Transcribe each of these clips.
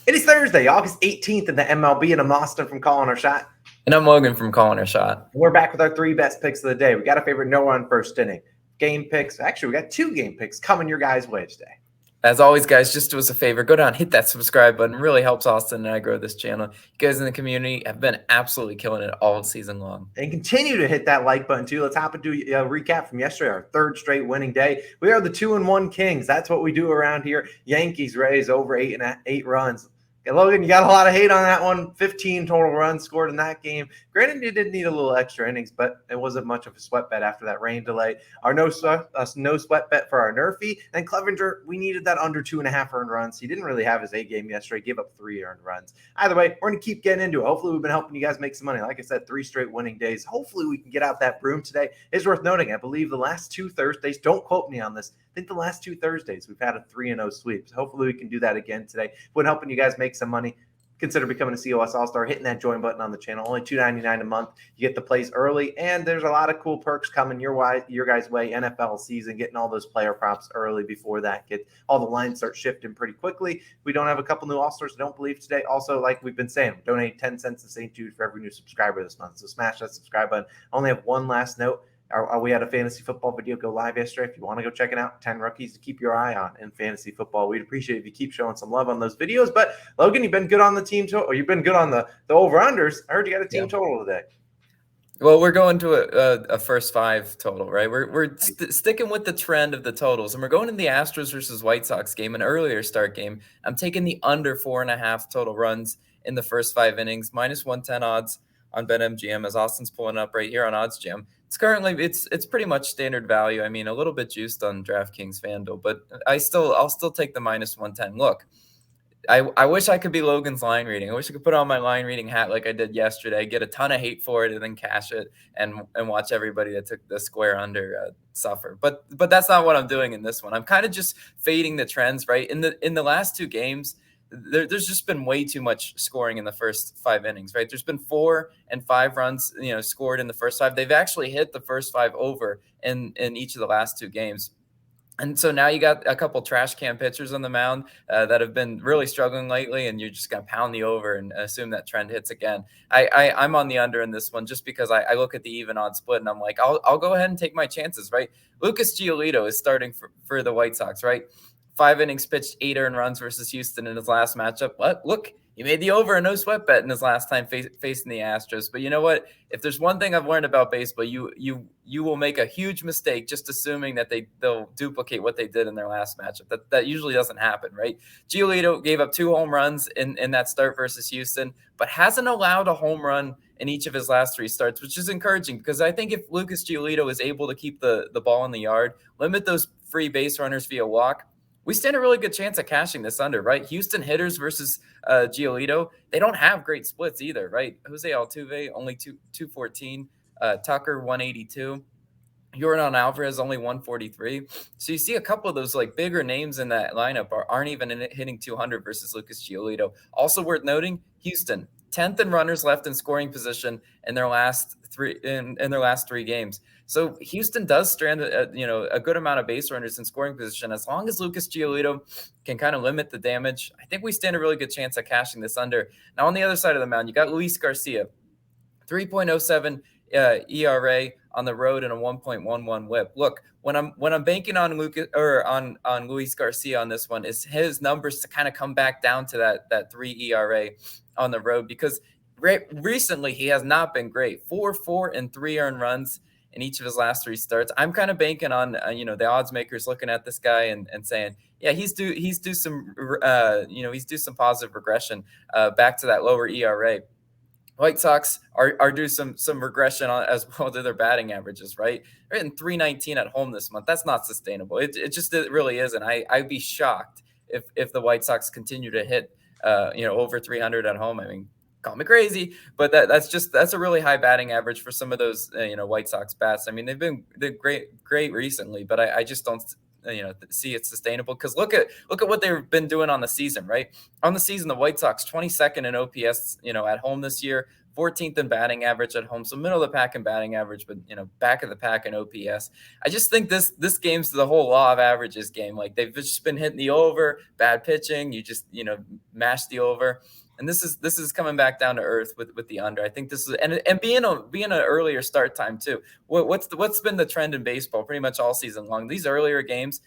It is Thursday, August 18th in the MLB, and I'm Austin from Calling Our Shot. And I'm Logan from Calling Our Shot. We're back with our three best picks of the day. We got a favorite no-run first inning. Game picks. Actually, we got two game picks coming your guys' way today. As always, guys, just do us a favor. Go down, hit that subscribe button. It really helps Austin and I grow this channel. You guys in the community have been absolutely killing it all season long. And continue to hit that like button, too. Let's hop into a recap from yesterday, our third straight winning day. We are the 2-1 Kings. That's what we do around here. Yankees raised over eight runs. Logan, you got a lot of hate on that one. 15 total runs scored in that game. Granted, you did need a little extra innings, but it wasn't much of a sweat bet after that rain delay. Our no sweat bet for our NRFI. And Clevenger, we needed that under 2.5 earned runs. He didn't really have his A game yesterday. Gave up 3 earned runs. Either way, we're going to keep getting into it. Hopefully, we've been helping you guys make some money. Like I said, 3 straight winning days. Hopefully, we can get out that broom today. It's worth noting, I believe the last 2 Thursdays, don't quote me on this, I think the last 2 Thursdays, we've had a 3-0 sweep. So hopefully we can do that again today. When helping you guys make some money, consider becoming a COS All-Star, hitting that join button on the channel. Only $2.99 a month. You get the plays early, and there's a lot of cool perks coming your guys' way. NFL season, getting all those player props early before that. Get all the lines start shifting pretty quickly. We don't have a couple new All-Stars, I don't believe, today. Also, like we've been saying, donate 10 cents to St. Jude for every new subscriber this month. So smash that subscribe button. I only have one last note. We had a fantasy football video go live yesterday. If you want to go check it out, 10 rookies to keep your eye on in fantasy football. We'd appreciate if you keep showing some love on those videos. But Logan, you've been good on the team total, or you've been good on the over-unders. I heard you got a team total today. Well, we're going to a first 5 total, right? We're sticking with the trend of the totals, and we're going to the Astros versus White Sox game, an earlier start game. I'm taking the under 4.5 total runs in the first 5 innings, minus 110 odds on BetMGM, as Austin's pulling up right here on OddsJam. It's currently it's pretty much standard value. I mean, a little bit juiced on DraftKings FanDuel, but I'll still take the minus 110. Look, I wish I could be Logan's line reading. I wish I could put on my line reading hat like I did yesterday, get a ton of hate for it, and then cash it and watch everybody that took the square under suffer. But that's not what I'm doing in this one. I'm kind of just fading the trends, right? In the last 2 games, there's just been way too much scoring in the first 5 innings, right? There's been 4 and 5 runs, scored in the first 5. They've actually hit the first 5 over in each of the last 2 games. And so now you got a couple trash can pitchers on the mound that have been really struggling lately, and you're just going to pound the over and assume that trend hits again. I'm on the under in this one just because I look at the even odd split, and I'm like, I'll go ahead and take my chances, right? Lucas Giolito is starting for the White Sox, right? 5 innings pitched, 8 earned runs versus Houston in his last matchup. What? Look, he made the over a no sweat bet in his last time facing the Astros. But you know what? If there's one thing I've learned about baseball, you will make a huge mistake just assuming that they'll duplicate what they did in their last matchup. That usually doesn't happen, right? Giolito gave up 2 home runs in that start versus Houston, but hasn't allowed a home run in each of his last 3 starts, which is encouraging because I think if Lucas Giolito is able to keep the ball in the yard, limit those free base runners via walk, we stand a really good chance at cashing this under, right? Houston hitters versus Giolito, they don't have great splits either, right? Jose Altuve, only 214. Tucker, 182. Yordan Alvarez, only 143. So you see a couple of those like bigger names in that lineup aren't even hitting 200 versus Lucas Giolito. Also worth noting, Houston, 10th in runners left in scoring position in their last 3 games. So Houston does strand a good amount of base runners in scoring position. As long as Lucas Giolito can kind of limit the damage, I think we stand a really good chance at cashing this under. Now on the other side of the mound, you got Luis Garcia, 3.07 ERA on the road and a 1.11 WHIP. Look, when I'm banking on on Luis Garcia on this one, is his numbers to kind of come back down to that 3 ERA on the road, because recently he has not been great. 4 and 3 earned runs in each of his last 3 starts. I'm kind of banking on the odds makers looking at this guy and saying, yeah, he's due some positive regression back to that lower ERA. White Sox are due some regression as well to their batting averages, right? They're hitting 319 at home this month. That's not sustainable. It really isn't. I'd be shocked if the White Sox continue to hit over 300 at home. I mean, call me crazy, but that's a really high batting average for some of those White Sox bats. I mean, they're great recently, but I just don't see it sustainable, because look at what they've been doing on the season, right? On the season, the White Sox 22nd in OPS, at home this year, 14th in batting average at home, so middle of the pack in batting average, but back of the pack in OPS. I just think this game's the whole law of averages game. Like, they've just been hitting the over, bad pitching, you just mash the over. And this is coming back down to earth with the under. I think this is and being an earlier start time too. What's been the trend in baseball pretty much all season long? These earlier games,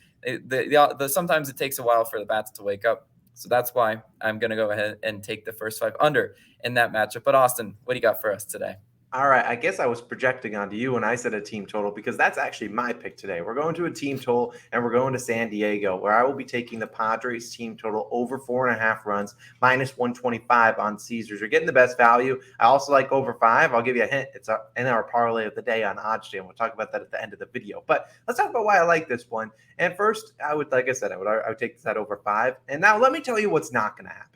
sometimes it takes a while for the bats to wake up. So that's why I'm going to go ahead and take the first 5 under in that matchup. But Austin, what do you got for us today? All right, I guess I was projecting onto you when I said a team total, because that's actually my pick today. We're going to a team total, and we're going to San Diego, where I will be taking the Padres team total over 4.5 runs, minus 125 on Caesars. You're getting the best value. I also like over 5. I'll give you a hint. It's in our parlay of the day on Odds and we'll talk about that at the end of the video. But let's talk about why I like this one. And first, I would take this at over 5. And now let me tell you what's not going to happen.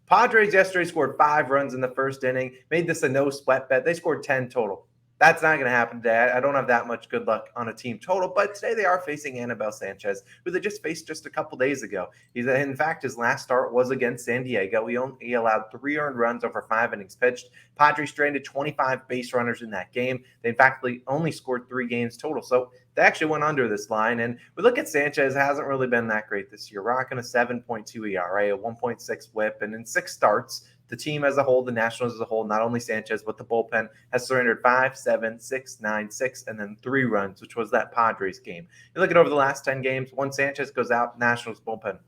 Padres yesterday scored 5 runs in the first inning, made this a no-sweat bet. They scored 10 total. That's not going to happen today. I don't have that much good luck on a team total, but today they are facing Anibal Sanchez, who they just faced just a couple days ago. In fact, his last start was against San Diego. He allowed 3 earned runs over 5 innings pitched. Padres stranded 25 base runners in that game. They, in fact, only scored 3 games total, so they actually went under this line. And we look at Sanchez, hasn't really been that great this year. Rocking a 7.2 ERA, a 1.6 whip, and in 6 starts, the team as a whole, the Nationals as a whole, not only Sanchez, but the bullpen has surrendered 5, 7, 6, 9, 6, and then 3 runs, which was that Padres game. You look at over the last 10 games, when Sanchez goes out, Nationals bullpen,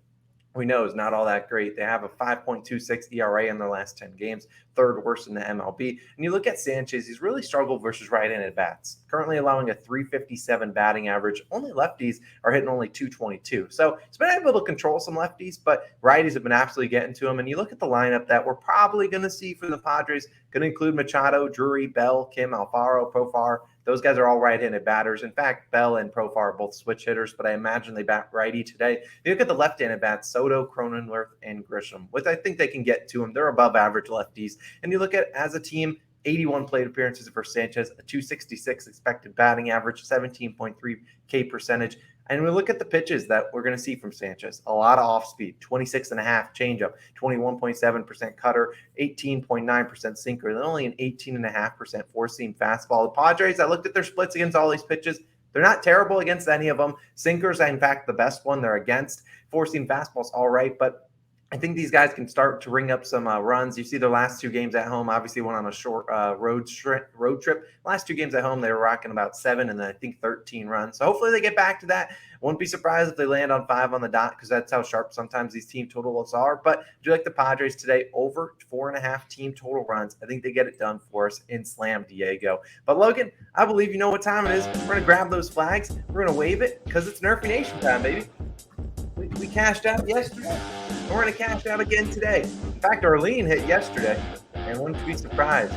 we know is not all that great. They have a 5.26 ERA in their last 10 games, 3rd worst in the MLB. And you look at Sanchez, he's really struggled versus right-handed bats, currently allowing a 357 batting average. Only lefties are hitting only 222. So he's been able to control some lefties, but righties have been absolutely getting to him. And you look at the lineup that we're probably going to see for the Padres, going to include Machado, Drury, Bell, Kim, Alfaro, Profar. Those guys are all right-handed batters. In fact, Bell and Profar are both switch hitters, but I imagine they bat righty today. You look at the left-handed bats, Soto, Cronenworth, and Grisham, which I think they can get to them. They're above average lefties. And you look at, as a team, 81 plate appearances for Sanchez, a 266 expected batting average, 17.3 K percentage. And we look at the pitches that we're going to see from Sanchez. A lot of off speed, 26.5 changeup, 21.7% cutter, 18.9% sinker, and only an 18.5% four-seam fastball. The Padres, I looked at their splits against all these pitches. They're not terrible against any of them. Sinkers, in fact, the best one they're against. Four-seam fastball's all right, but I think these guys can start to ring up some runs. You see their last 2 games at home, obviously went on a short road trip. Last 2 games at home, they were rocking about 7 and then I think 13 runs. So hopefully they get back to that. Wouldn't be surprised if they land on 5 on the dot, because that's how sharp sometimes these team totals are. But do you like the Padres today? Over 4.5 team total runs. I think they get it done for us in Slam Diego. But Logan, I believe you know what time it is. We're going to grab those flags. We're going to wave it because it's NRFI Nation time, baby. We cashed out yesterday, and we're going to cash out again today. In fact, Arlene hit yesterday, and wouldn't you be surprised?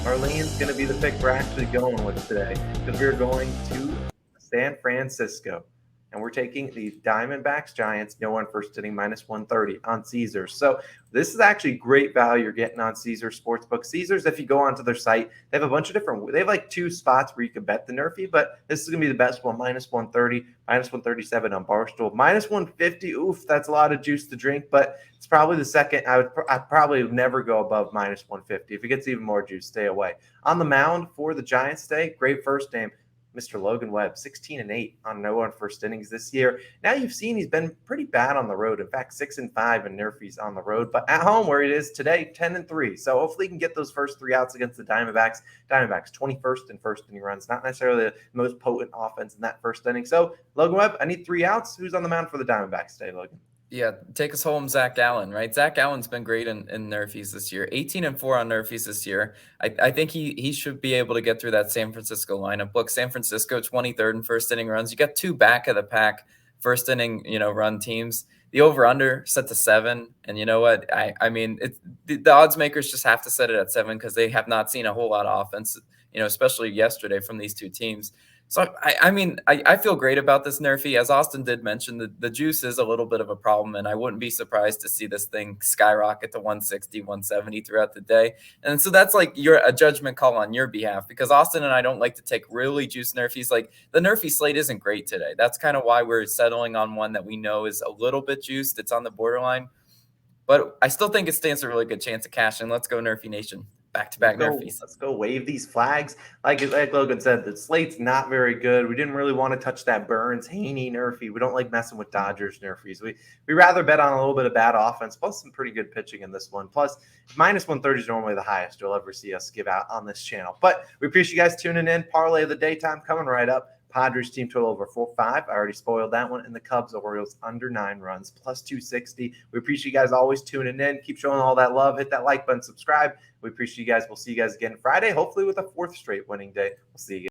Arlene's going to be the pick we're actually going with today, because we're going to San Francisco, and we're taking the Diamondbacks Giants, no one first inning, minus 130 on Caesars. So this is actually great value you're getting on Caesars Sportsbook. Caesars, if you go onto their site, they have a bunch of different, they have like 2 spots where you can bet the NRFI, but this is going to be the best one, minus 130, minus 137 on Barstool, minus 150. Oof, that's a lot of juice to drink, but it's probably the second. I'd probably never go above minus 150. If it gets even more juice, stay away. On the mound for the Giants today, great first name, Mr. Logan Webb, 16-8 on no one first innings this year. Now you've seen he's been pretty bad on the road. In fact, 6-5 in NRFIs on the road, but at home where it is today, 10-3. So hopefully he can get those first 3 outs against the Diamondbacks. Diamondbacks 21st in first inning runs, not necessarily the most potent offense in that first inning. So Logan Webb, I need 3 outs. Who's on the mound for the Diamondbacks today, Logan? Yeah, take us home, Zach Allen, right? Zach Allen's been great in NRFIs this year. 18-4 on NRFIs this year. I think he should be able to get through that San Francisco lineup. Look, San Francisco, 23rd in first inning runs. You got 2 back of the pack first inning, run teams. The over-under set to 7. And you know what? I mean, the odds makers just have to set it at 7 because they have not seen a whole lot of offense, especially yesterday from these 2 teams. So, I feel great about this NRFI. As Austin did mention, the juice is a little bit of a problem, and I wouldn't be surprised to see this thing skyrocket to 160, 170 throughout the day. And so that's like a judgment call on your behalf, because Austin and I don't like to take really juiced NRFIs. Like, the NRFI slate isn't great today. That's kind of why we're settling on one that we know is a little bit juiced. It's on the borderline. But I still think it stands a really good chance of cashing. Let's go NRFI Nation. Back-to-back Nerfies. Let's go wave these flags. Like Logan said, the slate's not very good. We didn't really want to touch that Burns, Haney, Nerfy. We don't like messing with Dodgers Nerfies. We rather bet on a little bit of bad offense, plus some pretty good pitching in this one. Plus, minus 130 is normally the highest you'll ever see us give out on this channel. But we appreciate you guys tuning in. Parlay of the daytime coming right up. Padres team total over 4-5. I already spoiled that one. And the Cubs Orioles under 9 runs, plus 260. We appreciate you guys always tuning in. Keep showing all that love. Hit that like button, subscribe. We appreciate you guys. We'll see you guys again Friday, hopefully with a 4th straight winning day. We'll see you guys.